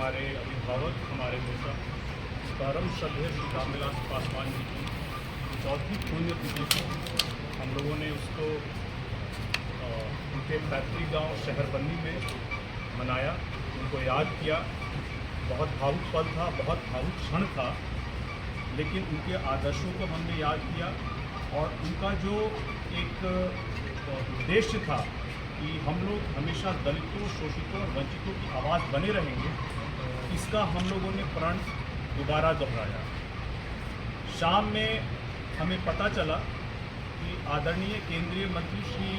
हमारे अभिभावक, हमारे नेता परम श्रद्धेय श्री रामविलास पासवान जी की चौथी पुण्यतिथि को हम लोगों ने उसको उनके पैतृक गांव शहरबन्नी में मनाया, उनको याद किया। बहुत भावुक पल था, बहुत भावुक क्षण था, लेकिन उनके आदर्शों को हमने याद किया और उनका जो एक उद्देश्य था कि हम लोग हमेशा दलितों, शोषितों और वंचितों की आवाज़ बने रहेंगे, इसका हम लोगों ने प्रण दोबारा दोहराया। शाम में हमें पता चला कि आदरणीय केंद्रीय मंत्री श्री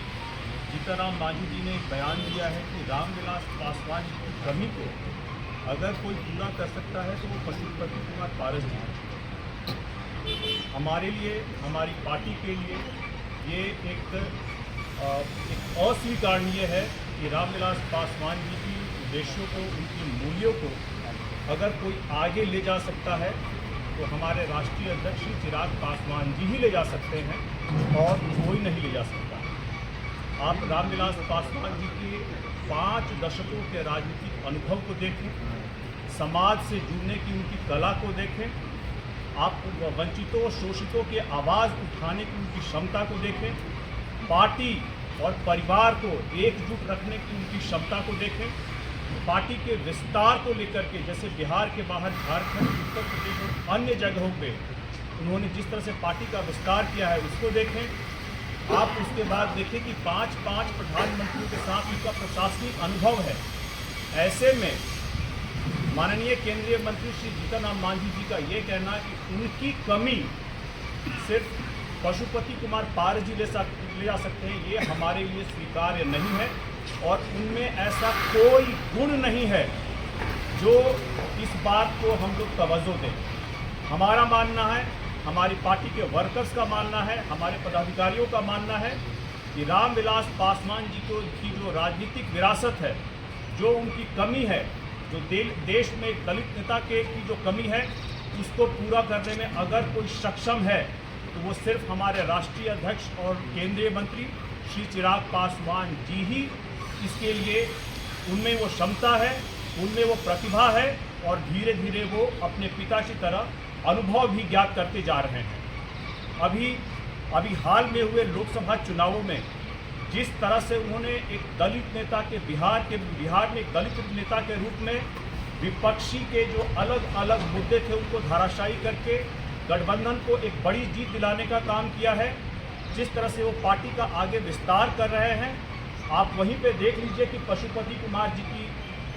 जीतनराम मांझी जी ने एक बयान दिया है कि रामविलास पासवान जी की कमी को अगर कोई पूरा कर सकता है तो वो पशुपति कुमार पारस जी हैं। हमारे लिए, हमारी पार्टी के लिए ये एक अस्वीकार्य है कि रामविलास पासवान जी की उद्देश्यों को, उनके मूल्यों को अगर कोई आगे ले जा सकता है तो हमारे राष्ट्रीय अध्यक्ष श्री चिराग पासवान जी ही ले जा सकते हैं और कोई नहीं ले जा सकता। आप रामविलास पासवान जी के 5 दशकों के राजनीतिक अनुभव को देखें, समाज से जुड़ने की उनकी कला को देखें, आप वंचितों, शोषितों के आवाज़ उठाने की उनकी क्षमता को देखें, पार्टी और परिवार को एकजुट रखने की उनकी क्षमता को देखें, पार्टी के विस्तार को लेकर के, जैसे बिहार के बाहर झारखंड, उत्तर प्रदेश और अन्य जगहों पे उन्होंने जिस तरह से पार्टी का विस्तार किया है उसको देखें। आप उसके बाद देखें कि 5 प्रधानमंत्रियों के साथ उनका प्रशासनिक अनुभव है। ऐसे में माननीय केंद्रीय मंत्री श्री जीतनराम मांझी जी का ये कहना कि उनकी कमी सिर्फ पशुपति कुमार पारस जी ले जा सकते हैं, ये हमारे लिए स्वीकार्य नहीं है और उनमें ऐसा कोई गुण नहीं है जो इस बात को हम लोग तवज्जो दें। हमारा मानना है, हमारी पार्टी के वर्कर्स का मानना है, हमारे पदाधिकारियों का मानना है कि रामविलास पासवान जी को की जो राजनीतिक विरासत है, जो उनकी कमी है, जो देश में एक दलित नेता की जो कमी है, उसको पूरा करने में अगर कोई सक्षम है तो वो सिर्फ हमारे राष्ट्रीय अध्यक्ष और केंद्रीय मंत्री श्री चिराग पासवान जी ही इसके लिए, उनमें वो क्षमता है, उनमें वो प्रतिभा है और धीरे धीरे वो अपने पिता की तरह अनुभव भी ज्ञात करते जा रहे हैं। अभी हाल में हुए लोकसभा चुनावों में जिस तरह से उन्होंने एक दलित नेता के बिहार में एक दलित नेता के रूप में विपक्षी के जो अलग अलग मुद्दे थे उनको धाराशायी करके गठबंधन को एक बड़ी जीत दिलाने का काम किया है, जिस तरह से वो पार्टी का आगे विस्तार कर रहे हैं, आप वहीं पे देख लीजिए कि पशुपति कुमार जी की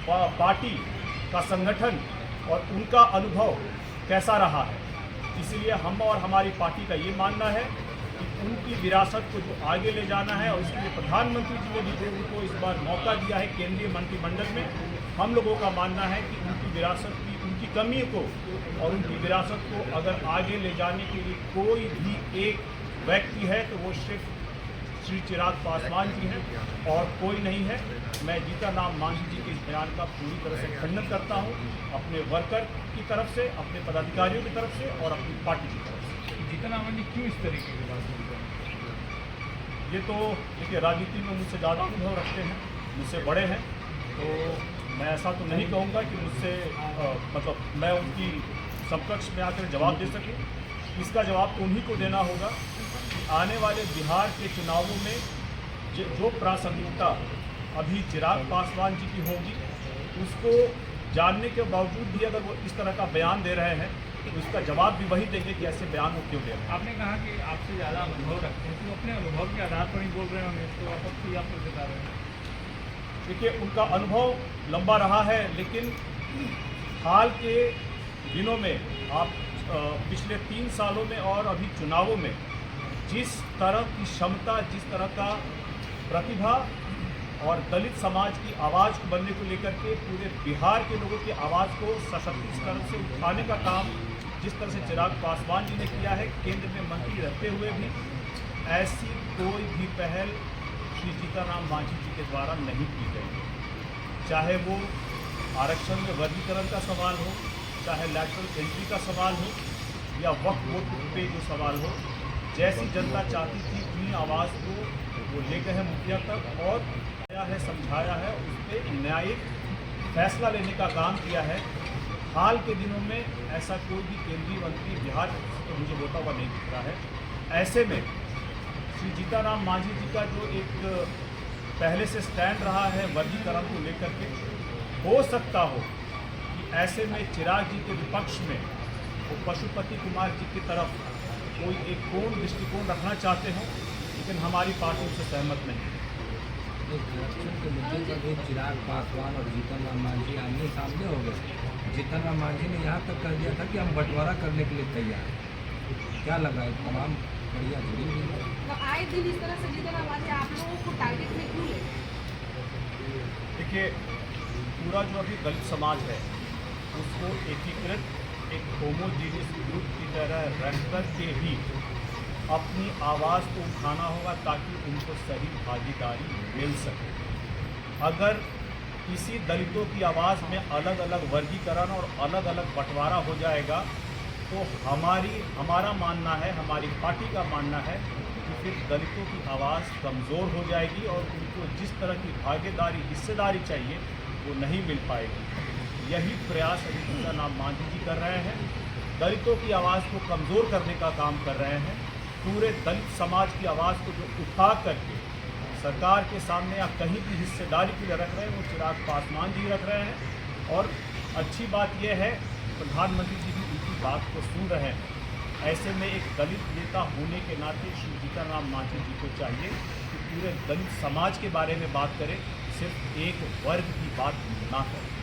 पार्टी का संगठन और उनका अनुभव कैसा रहा है। इसलिए हम और हमारी पार्टी का ये मानना है कि उनकी विरासत को जो आगे ले जाना है और इसके लिए प्रधानमंत्री जी ने भी जो उनको इस बार मौका दिया है केंद्रीय मंत्रिमंडल में, हम लोगों का मानना है कि उनकी विरासत की, उनकी कमी को और उनकी विरासत को अगर आगे ले जाने के लिए कोई भी एक व्यक्ति है तो वो सिर्फ श्री चिराग पासवान जी हैं और कोई नहीं है। मैं जीतनराम मांझी जी के इस बयान का पूरी तरह से खंडन करता हूं, अपने वर्कर की तरफ से, अपने पदाधिकारियों की तरफ से और अपनी पार्टी की तरफ से। जीतनराम जी क्यों इस तरीके की बात बोलते हैं? ये तो देखिए, राजनीति में मुझसे ज़्यादा अनुभव रखते हैं, मुझसे बड़े हैं, तो मैं ऐसा तो नहीं कहूँगा कि मुझसे मतलब मैं उनकी समकक्ष में आकर जवाब दे सकूँ। इसका जवाब तो उन्हीं को देना होगा कि आने वाले बिहार के चुनावों में जो प्रासंगिकता अभी चिराग पासवान जी की होगी, उसको जानने के बावजूद भी अगर वो इस तरह का बयान दे रहे हैं तो उसका जवाब भी वही देंगे कि ऐसे बयान वो क्यों दे रहे हैं। आपने कहा कि आपसे ज़्यादा अनुभव रखते हैं, तो अपने अनुभव के आधार पर ही बोल रहे होंगे, तो आप खुद आप बता रहे हैं। देखिए, उनका अनुभव लंबा रहा है, लेकिन हाल के दिनों में आप पिछले 3 सालों में और अभी चुनावों में जिस तरह की क्षमता, जिस तरह का प्रतिभा और दलित समाज की आवाज़ को बनने को लेकर के पूरे बिहार के लोगों की आवाज़ को सशक्तिकरण से उठाने का काम जिस तरह से चिराग पासवान जी ने किया है, केंद्र में मंत्री रहते हुए भी ऐसी कोई भी पहल श्री जीतनराम मांझी जी के द्वारा नहीं की गई। चाहे वो आरक्षण में वर्गीकरण का सवाल हो, चाहे लैटरल एंट्री का सवाल हो या वक्फ बोर्ड पे जो सवाल हो, जैसी जनता चाहती थी उन्हीं आवाज़ को वो ले गए हैं मुखिया तक और है, समझाया है, उस पर न्यायिक फैसला लेने का काम किया है। हाल के दिनों में ऐसा कोई भी केंद्रीय मंत्री बिहार से तो मुझे होता हुआ नहीं दिख रहा है। ऐसे में श्री जीतनराम मांझी जी का जो एक पहले से स्टैंड रहा है वर्गीकरण को लेकर के, हो सकता हो कि ऐसे में चिराग जी के विपक्ष में वो पशुपति कुमार जी की तरफ कोई एक कोण दृष्टिकोण रखना चाहते हों, लेकिन हमारी पार्टी उससे सहमत नहीं है। आरक्षण के मुद्दे पर भी चिराग पासवान और जीतनराम मांझी आमने सामने हो गए। जीतनराम मांझी ने यहाँ तक कह दिया था कि हम बंटवारा करने के लिए तैयार हैं। क्या लगा है तमाम बढ़िया जुड़ी हुई है? तो आए दिन इस तरह से जीतनराम मांझी आप लोगों को टारगेट में क्यों ले? देखिए, पूरा जो अभी दलित समाज है उसको एकीकृत एक होमोजीनियस ग्रुप की तरह रख कर के ही अपनी आवाज़ को उठाना होगा ताकि उनको सही भागीदारी मिल सके। अगर इसी दलितों की आवाज़ में अलग अलग वर्गीकरण और अलग अलग बंटवारा हो जाएगा तो हमारा मानना है, हमारी पार्टी का मानना है कि फिर दलितों की आवाज़ कमज़ोर हो जाएगी और उनको जिस तरह की भागीदारी हिस्सेदारी चाहिए वो नहीं मिल पाएगी। यही प्रयास अभी जीतनराम मांझी जी कर रहे हैं, दलितों की आवाज़ को कमज़ोर करने का काम कर रहे हैं। पूरे दलित समाज की आवाज़ को जो उठा करके सरकार के सामने या कहीं भी हिस्सेदारी के लिए रख रहे हैं वो चिराग पासवान जी रख रहे हैं। और अच्छी बात यह है प्रधानमंत्री जी भी उनकी बात को सुन रहे हैं। ऐसे में एक दलित नेता होने के नाते श्री जीतनराम मांझी जी को चाहिए कि पूरे दलित समाज के बारे में बात करें, सिर्फ एक वर्ग की बात ना करें।